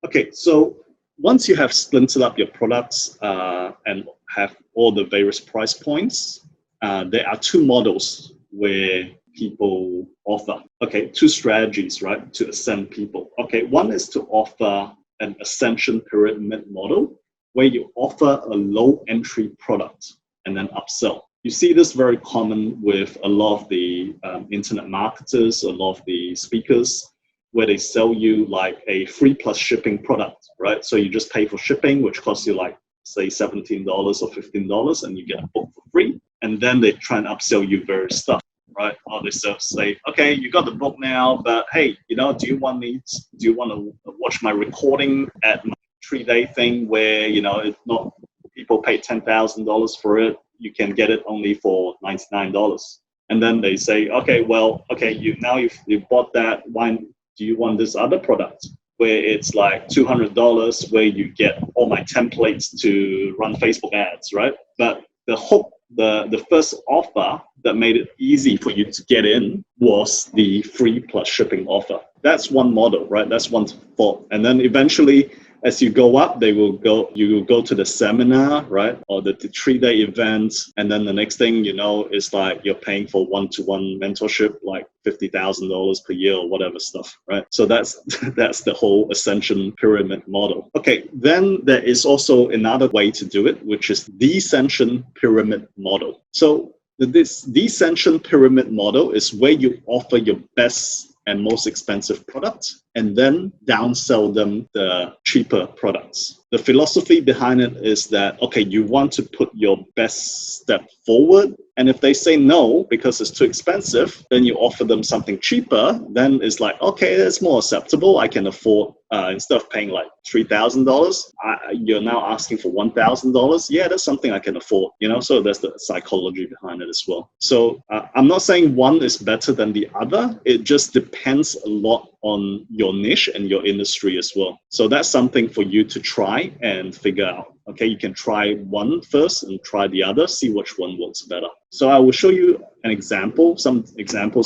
Okay, so once you have splintered up your products and have all the various price points, there are two models where people offer. Okay, two strategies, right, to ascend people. Okay, one is to offer an ascension pyramid model where you offer a low entry product and then upsell. You see this very common with a lot of the internet marketers, a lot of the speakers, where they sell you like a free plus shipping product, right? So you just pay for shipping, which costs you like, say, $17 or $15, and you get a book for free. And then they try and upsell you various stuff, right? Or they say, okay, you got the book now, but hey, do you want to watch my recording at my 3-day thing where, it's not, people pay $10,000 for it, you can get it only for $99. And then they say, okay, you've bought that, why do you want this other product where it's like $200 where you get all my templates to run Facebook ads, right? But the first offer that made it easy for you to get in was the free plus shipping offer. That's one model, right? That's one thought. And then eventually, as you go up, you will go to the seminar, right? Or the 3-day event. And then the next thing you know is like you're paying for one-to-one mentorship, like $50,000 per year or whatever stuff, right? So that's the whole ascension pyramid model. Okay, then there is also another way to do it, which is descension pyramid model. So this descension pyramid model is where you offer your best and most expensive products and then downsell them the cheaper products. The philosophy behind it is that, okay, you want to put your best step forward, and if they say no because it's too expensive, then you offer them something cheaper, then it's like, okay, that's more acceptable. I can afford, instead of paying like $3,000, you're now asking for $1,000. Yeah, that's something I can afford, so that's the psychology behind it as well. So I'm not saying one is better than the other. It just depends a lot on your niche and your industry as well. So that's something for you to try and figure out. Okay, you can try one first and try the other, see which one works better. So I will show you some examples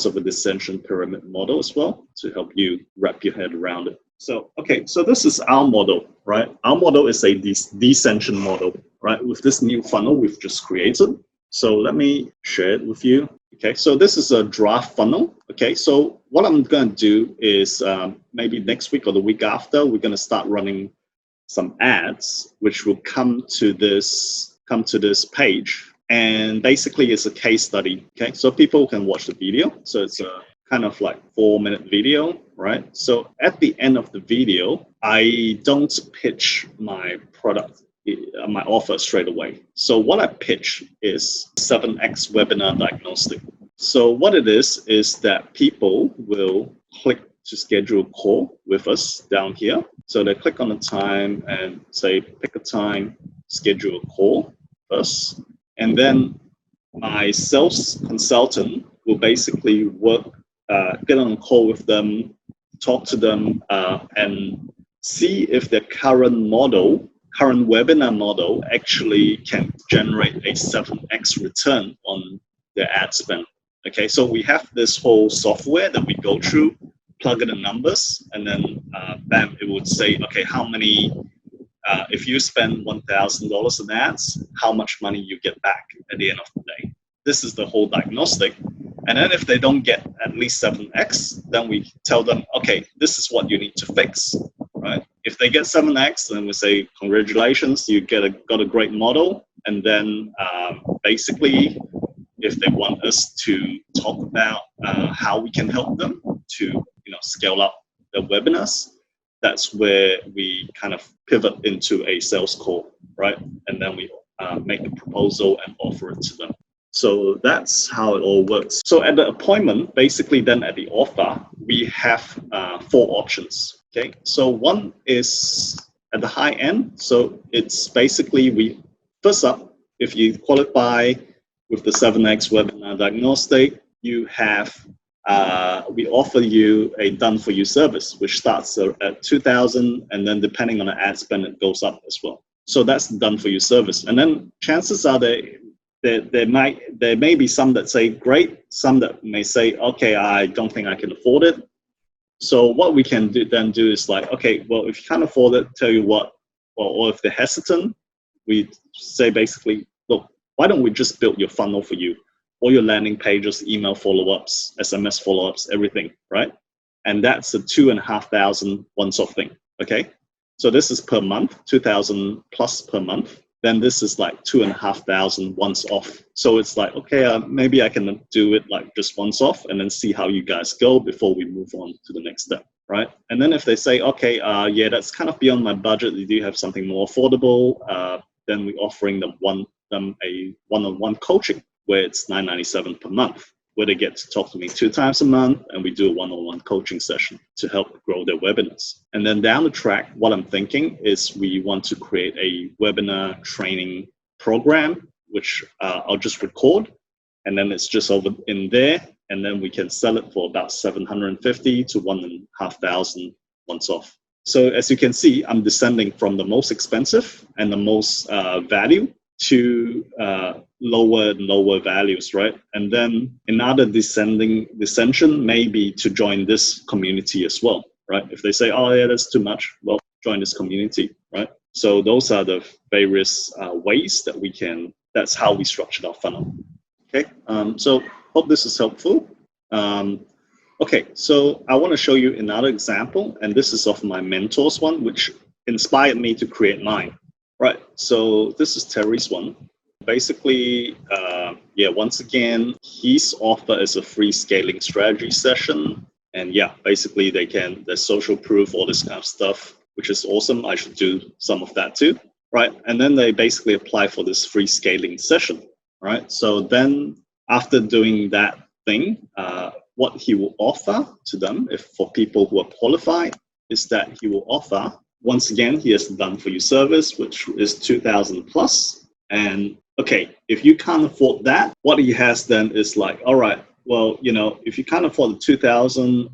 of a descension pyramid model as well to help you wrap your head around it. So, okay, so this is our model, right? Our model is a descension model, right? With this new funnel we've just created. So let me share it with you. Okay, so this is a draft funnel. Okay, so what I'm going to do is maybe next week or the week after, we're going to start running some ads, which will come to this page. And basically it's a case study. Okay, so people can watch the video. So it's a kind of like 4-minute video, right? So at the end of the video, I don't pitch my product, my offer straight away. So what I pitch is 7X webinar diagnostic. So what it is that people will click to schedule a call with us down here. So they click on the time and say, pick a time, schedule a call first. And then my sales consultant will basically get on a call with them, talk to them, and see if their current webinar model actually can generate a 7X return on their ad spend. Okay, so we have this whole software that we go through, plug in the numbers, and then bam, it would say, okay, how many, if you spend $1,000 in ads, how much money you get back at the end of the day. This is the whole diagnostic. And then if they don't get at least 7X, then we tell them, okay, this is what you need to fix, right? If they get 7X, then we say, congratulations, you got a great model. And then basically, if they want us to talk about how we can help them to scale up their webinars, that's where we kind of pivot into a sales call, right? And then we make a proposal and offer it to them. So that's how it all works. So at the appointment, basically then at the offer, we have 4 options. Okay, so one is at the high end. So it's basically first up, if you qualify with the 7X webinar diagnostic, you have we offer you a done-for-you service, which starts at $2,000, and then depending on the ad spend, it goes up as well. So that's done-for-you service. And then chances are there may be some that say great, some that may say, okay, I don't think I can afford it. So what we can do is like, okay, well, if you can't afford it, tell you what, or if they're hesitant, we say basically, look, why don't we just build your funnel for you? All your landing pages, email follow-ups, SMS follow-ups, everything, right? And that's a 2,500 once-off thing, okay? So this is per month, 2,000 plus per month. Then this is like 2,500 once off. So it's like, okay, maybe I can do it like just once off and then see how you guys go before we move on to the next step, right? And then if they say, okay, yeah, that's kind of beyond my budget, you do have something more affordable, then we're offering them a one-on-one coaching where it's $9.97 per month, where they get to talk to me 2 times a month, and we do a one-on-one coaching session to help grow their webinars. And then down the track, what I'm thinking is we want to create a webinar training program, which I'll just record, and then it's just over in there, and then we can sell it for about $750 to $1,500 once off. So as you can see, I'm descending from the most expensive and the most value to lower and lower values, right? And then another descension may be to join this community as well, right? If they say, oh yeah, that's too much, well, join this community, right? So those are the various ways that we can, that's how we structured our funnel. Okay, so hope this is helpful. Okay, so I want to show you another example, and this is of my mentor's one, which inspired me to create mine. Right, so this is Terry's one. Basically, yeah, once again, his offer is a free scaling strategy session. And yeah, basically there's social proof, all this kind of stuff, which is awesome. I should do some of that too, right? And then they basically apply for this free scaling session, right? So then after doing that thing, what he will offer to them, if for people who are qualified, is that he will offer, once again, he has done for you service, which is 2,000 plus. And okay, if you can't afford that, what he has then is like, all right, well, you know, if you can't afford the 2,000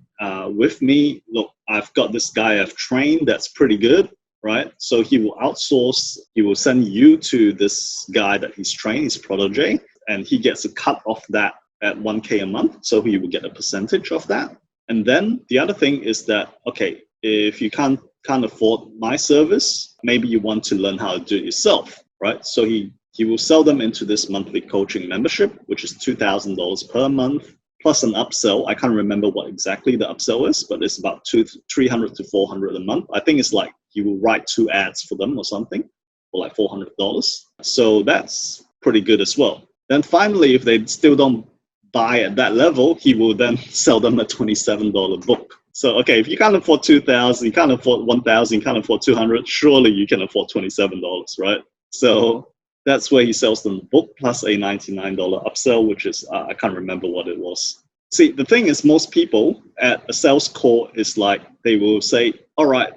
with me, look, I've got this guy I've trained that's pretty good, right? So he will outsource, he will send you to this guy that he's trained, his protege, and he gets a cut off that at 1K a month. So he will get a percentage of that. And then the other thing is that, okay, if you can't afford my service, maybe you want to learn how to do it yourself, right? So he will sell them into this monthly coaching membership, which is $2,000 per month, plus an upsell. I can't remember what exactly the upsell is, but it's about $300 to $400 a month. I think it's like he will write 2 ads for them or something for like $400. So that's pretty good as well. Then finally, if they still don't buy at that level, he will then sell them a $27 book. So, okay, if you can't afford 2,000, you can't afford 1,000, you can't afford 200, surely you can afford $27, right? So that's where he sells them the book plus a $99 upsell, which is, I can't remember what it was. See, the thing is, most people at a sales call is like, they will say, all right,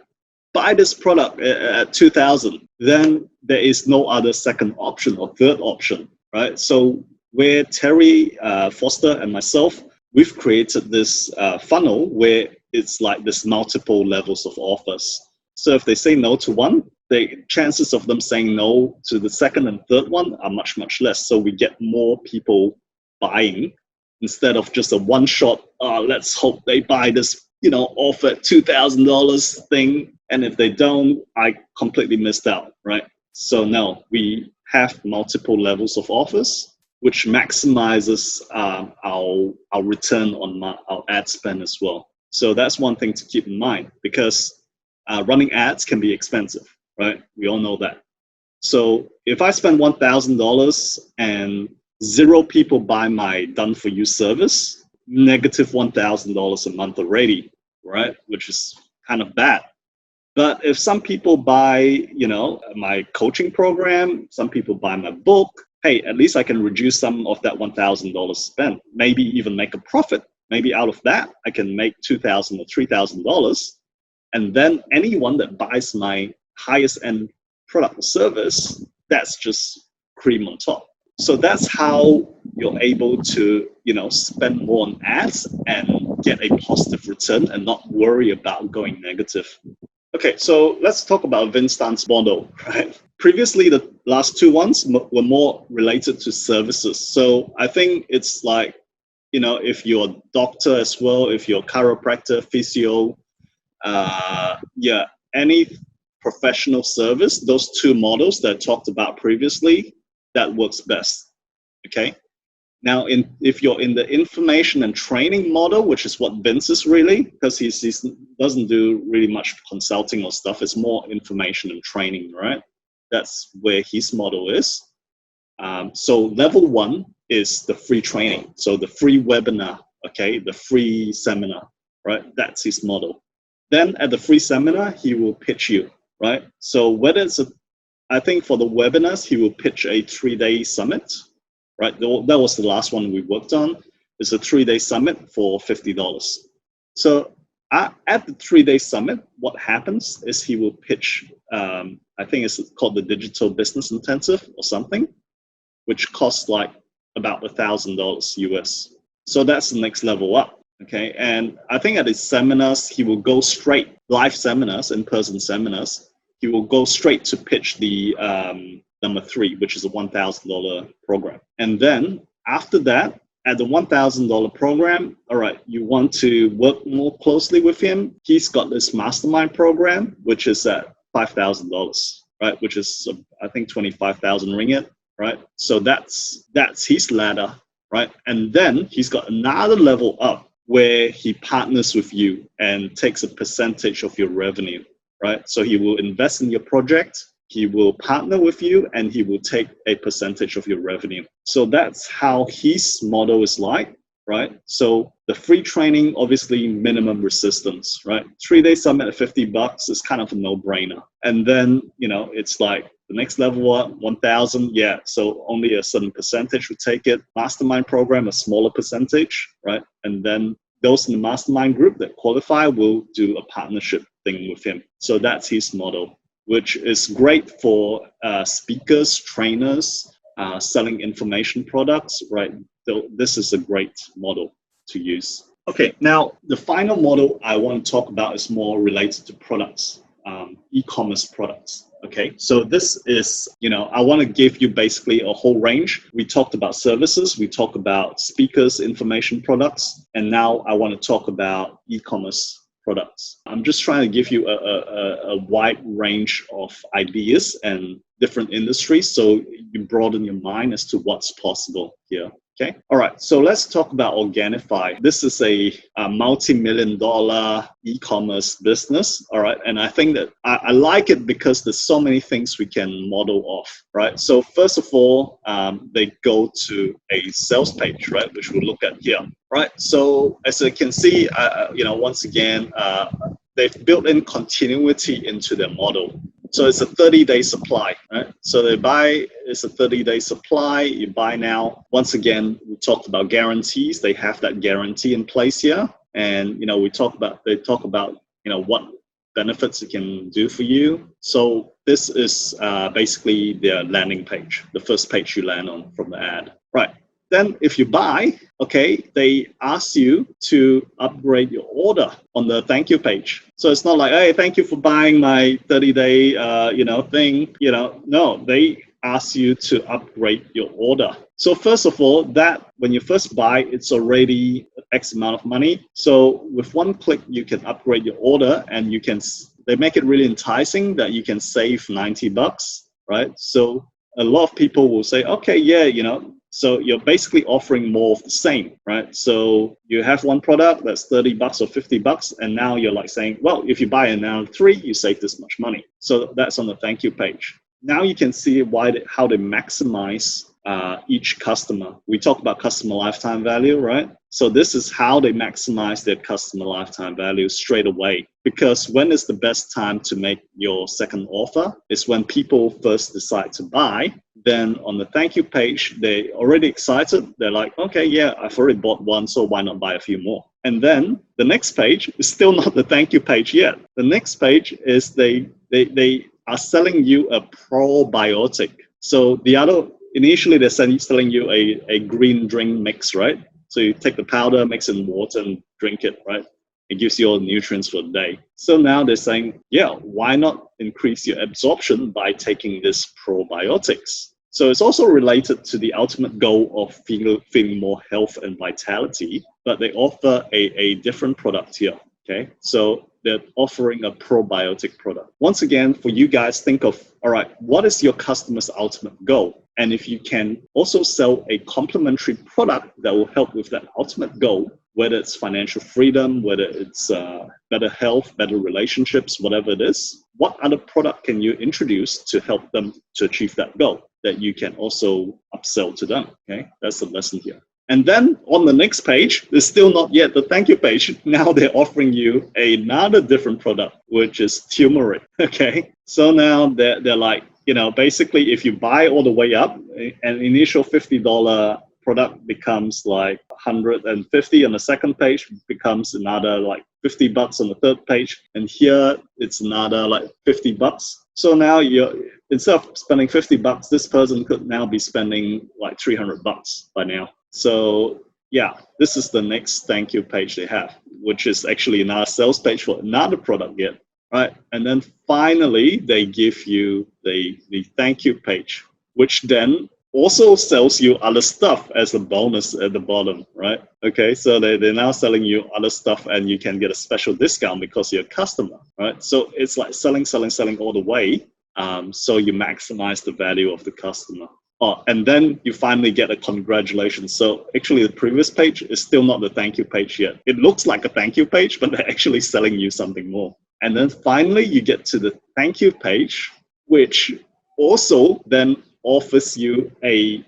buy this product at 2,000. Then there is no other second option or third option, right? So where Terry Foster and myself, we've created this funnel where it's like this multiple levels of offers. So if they say no to one, the chances of them saying no to the second and third one are much, much less. So we get more people buying instead of just a one-shot, let's hope they buy this, you know, offer at $2,000 thing. And if they don't, I completely missed out, right? So no, we have multiple levels of offers, which maximizes our return on our ad spend as well. So that's one thing to keep in mind, because running ads can be expensive, right? We all know that. So if I spend $1,000 and 0 people buy my done-for-you service, negative $1,000 a month already, right? Which is kind of bad. But if some people buy, you know, my coaching program, some people buy my book, hey, at least I can reduce some of that $1,000 spent, maybe even make a profit. Maybe out of that, I can make $2,000 or $3,000. And then anyone that buys my highest end product or service, that's just cream on top. So that's how you're able to, you know, spend more on ads and get a positive return and not worry about going negative. Okay, so let's talk about Vince Tan's model, right? Previously, the last 2 ones were more related to services. So I think it's like if you're a doctor as well, if you're a chiropractor, physio, yeah, any professional service, those two models that I talked about previously, that works best. Okay. Now, if you're in the information and training model, which is what Vince is really, because he doesn't do really much consulting or stuff, it's more information and training, right? That's where his model is. So level 1 is the free training. So the free webinar, okay, the free seminar, right? That's his model. Then at the free seminar, he will pitch you, right? So whether I think for the webinars, he will pitch a 3-day summit, right? That was the last one we worked on. It's a 3-day summit for $50. So at the 3-day summit, what happens is he will pitch, I think it's called the Digital Business Intensive or something, which costs like about $1,000 US. So that's the next level up, okay? And I think at his seminars, he will go straight, live seminars, in-person seminars, he will go straight to pitch the number 3, which is a $1,000 program. And then after that, at the $1,000 program, all right, you want to work more closely with him. He's got this mastermind program, which is at $5,000, right? Which is, I think, 25,000 ringgit, right? So that's his ladder, right? And then he's got another level up where he partners with you and takes a percentage of your revenue, right? So he will invest in your project, he will partner with you, and he will take a percentage of your revenue. So that's how his model is like, right? So the free training, obviously minimum resistance, right? 3-day summit at $50 is kind of a no-brainer. And then, it's like the next level up, 1,000, yeah. So only a certain percentage would take it. Mastermind program, a smaller percentage, right? And then those in the mastermind group that qualify will do a partnership thing with him. So that's his model, which is great for speakers, trainers, selling information products, right? So this is a great model to use. Okay, now the final model I want to talk about is more related to products, e-commerce products. Okay, so this is, I want to give you basically a whole range. We talked about services, we talked about speakers, information products, and now I want to talk about e-commerce products. I'm just trying to give you a wide range of ideas and different industries so you broaden your mind as to what's possible here. Okay. All right. So let's talk about Organifi. This is a multi-million-dollar e-commerce business. All right. And I think that I like it because there's so many things we can model off. Right. So first of all, they go to a sales page, right, which we'll look at here. Right. So as you can see, once again, they've built in continuity into their model. So it's a 30-day supply, right? So it's a 30-day supply. You buy now. Once again, we talked about guarantees. They have that guarantee in place here. And, they talk about, what benefits it can do for you. So this is basically their landing page, the first page you land on from the ad. Right. Then if you buy, okay, they ask you to upgrade your order on the thank you page. So it's not like, hey, thank you for buying my 30-day, thing. No, they ask you to upgrade your order. So first of all, that when you first buy, it's already X amount of money. So with one click, you can upgrade your order, and they make it really enticing that you can save $90, right? So a lot of people will say, okay, yeah, so you're basically offering more of the same, right? So you have one product that's $30 or $50, and now you're like saying, well, if you buy another 3, you save this much money. So that's on the thank you page. Now you can see how they maximize each customer. We talk about customer lifetime value, right? So this is how they maximize their customer lifetime value straight away. Because when is the best time to make your second offer? Is when people first decide to buy. Then on the thank you page, they're already excited. They're like, okay, yeah, I've already bought one, so why not buy a few more? And then the next page is still not the thank you page yet. The next page is they are selling you a probiotic. So initially they're selling you a green drink mix, right? So you take the powder, mix it in water, and drink it, right? It gives you all the nutrients for the day. So now they're saying, yeah, why not increase your absorption by taking this probiotics? So it's also related to the ultimate goal of feeling more health and vitality, but they offer a different product here. Okay, so they're offering a probiotic product. Once again, for you guys, think of, all right, what is your customer's ultimate goal? And if you can also sell a complementary product that will help with that ultimate goal, whether it's financial freedom, whether it's better health, better relationships, whatever it is, what other product can you introduce to help them to achieve that goal that you can also upsell to them? Okay, that's the lesson here. And then on the next page, it's still not yet the thank you page. Now they're offering you another different product, which is turmeric. Okay, so now they're like, basically if you buy all the way up, an initial $50 product becomes like 150 on the second page, becomes another like $50 on the third page, and here it's another like $50. So now instead of spending $50, this person could now be spending like $300 by now. So yeah, this is the next thank you page they have, which is actually another sales page for another product yet, right? And then finally, they give you the thank you page, which then also sells you other stuff as a bonus at the bottom, right? Okay, so they're now selling you other stuff and you can get a special discount because you're a customer, right? So it's like selling all the way. So you maximize the value of the customer. Oh, and then you finally get a congratulations. So actually the previous page is still not the thank you page yet. It looks like a thank you page, but they're actually selling you something more. And then finally you get to the thank you page, which also then offers you a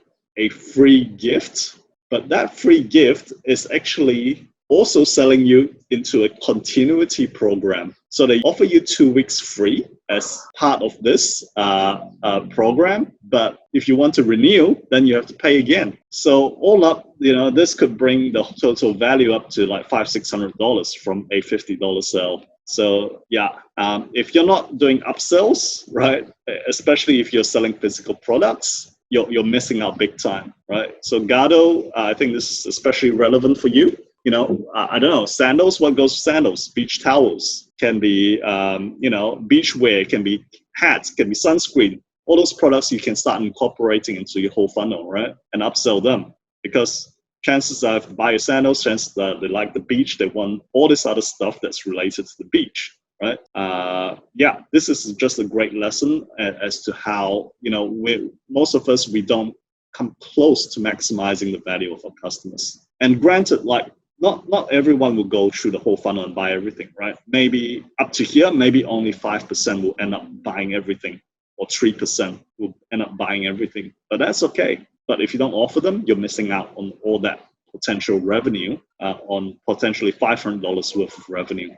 free gift. But that free gift is actually also selling you into a continuity program. So they offer you 2 weeks free as part of this program. But if you want to renew, then you have to pay again. So all up, this could bring the total value up to like $500-600 from a $50 sale. So yeah, if you're not doing upsells, right, especially if you're selling physical products, you're missing out big time, right? So Gado, I think this is especially relevant for you. I don't know, sandals, what goes with sandals? Beach towels, can be, beach wear, can be hats, can be sunscreen. All those products you can start incorporating into your whole funnel, right? And upsell them, because chances are if they buy your sandals, chances are they like the beach, they want all this other stuff that's related to the beach, right? Yeah, this is just a great lesson as to how, most of us, we don't come close to maximizing the value of our customers. And granted, like, not everyone will go through the whole funnel and buy everything, right? Maybe up to here, maybe only 5% will end up buying everything, or 3% will end up buying everything. But that's okay. But if you don't offer them, you're missing out on all that potential revenue, on potentially $500 worth of revenue.